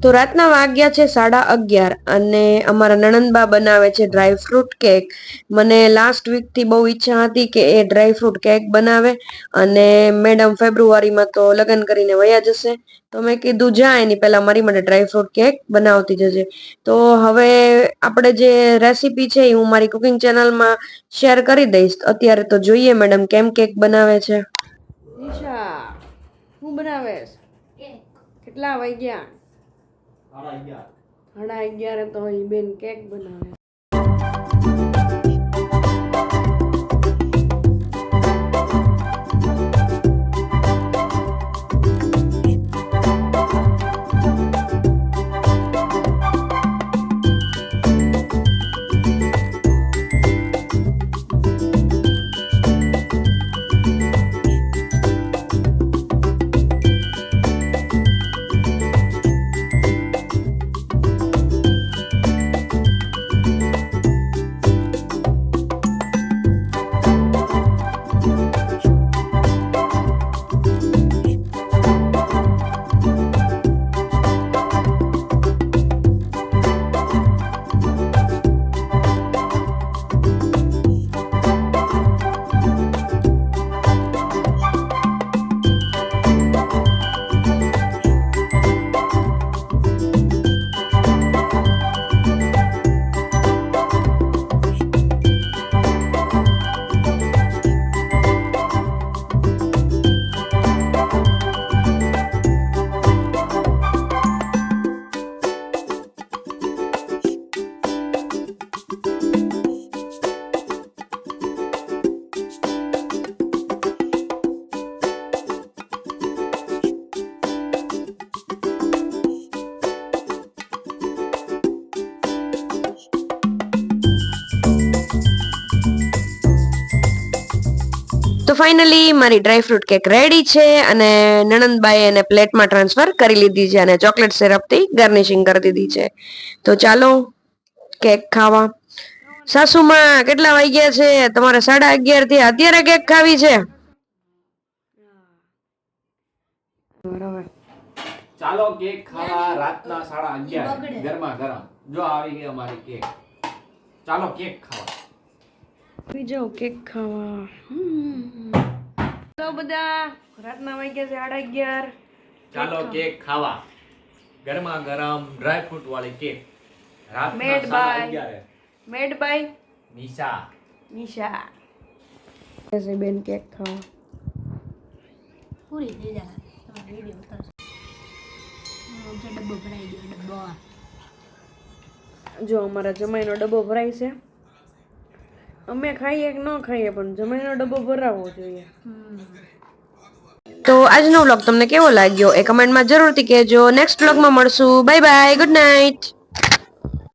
તો રાતના વાગ્યા છે 11:30 અને અમારા નણંદબા બનાવે છે ડ્રાય ફ્રૂટ કેક. મને લાસ્ટ વીક થી બહુ ઈચ્છા હતી કે એ ડ્રાય ફ્રૂટ કેક બનાવે અને મેડમ ફેબ્રુઆરીમાં તો લગ્ન કરીને વયા જશે. તો મેં કીધું જા એની પહેલા મારી માટે ડ્રાય ફ્રૂટ કેક બનાવતી જજે. તો હવે આપણે જે રેસીપી છે એ હું મારી કુકિંગ ચેનલમાં શેર કરી દઈશ. અત્યારે તો જોઈએ મેડમ કેમ કેક બનાવે છે. નિશા શું બનાવેશ? કેટલા વાગ્યા? 11:30. 11:30 તો એ બેન કેક બનાવે. તો ફાઇનલી મારી ડ્રાય ફ્રૂટ કેક રેડી છે અને નણંદબાએ એને પ્લેટમાં ટ્રાન્સફર કરી લીધી છે અને ચોકલેટ સિરપથી ગાર્નિશિંગ કરી દીધી છે. તો ચાલો કેક ખાવા. સાસુમાં કેટલા વાગ્યા છે? તમારે 11:30 થી અત્યારે કેક ખાવી છે? ચાલો કેક ખાવા રાતના 11:30 ગરમા ગરમ. જો આવી ગઈ અમારી કેક. ચાલો કેક ખાવા. જાઓ કેક ખાવા. ચાલો બધા રાતના વાગ્યા છે 11:30. ચાલો કેક ખાવા. ગરમા ગરમ ડ્રાય ફ્રૂટ વાળી કેક. Made by Nisha. એસે બેન કેક ખાવા. પૂરી થઈ જાય. વિડિયો ઉતારજો. ડબ્બો ભરાઈ ગયો ડબ્બો. જો અમારા જમાઈનો ડબ્બો ભરાય છે. અમે ખાઈએ કે ન ખાઈએ પણ જમાઈનો ડબ્બો ભરાવવો જોઈએ. તો આજનો વ્લોગ તમને કેવો લાગ્યો એ કમેન્ટમાં જરૂરથી કહેજો. નેક્સ્ટ વ્લોગમાં મળશું. Bye bye. Good night.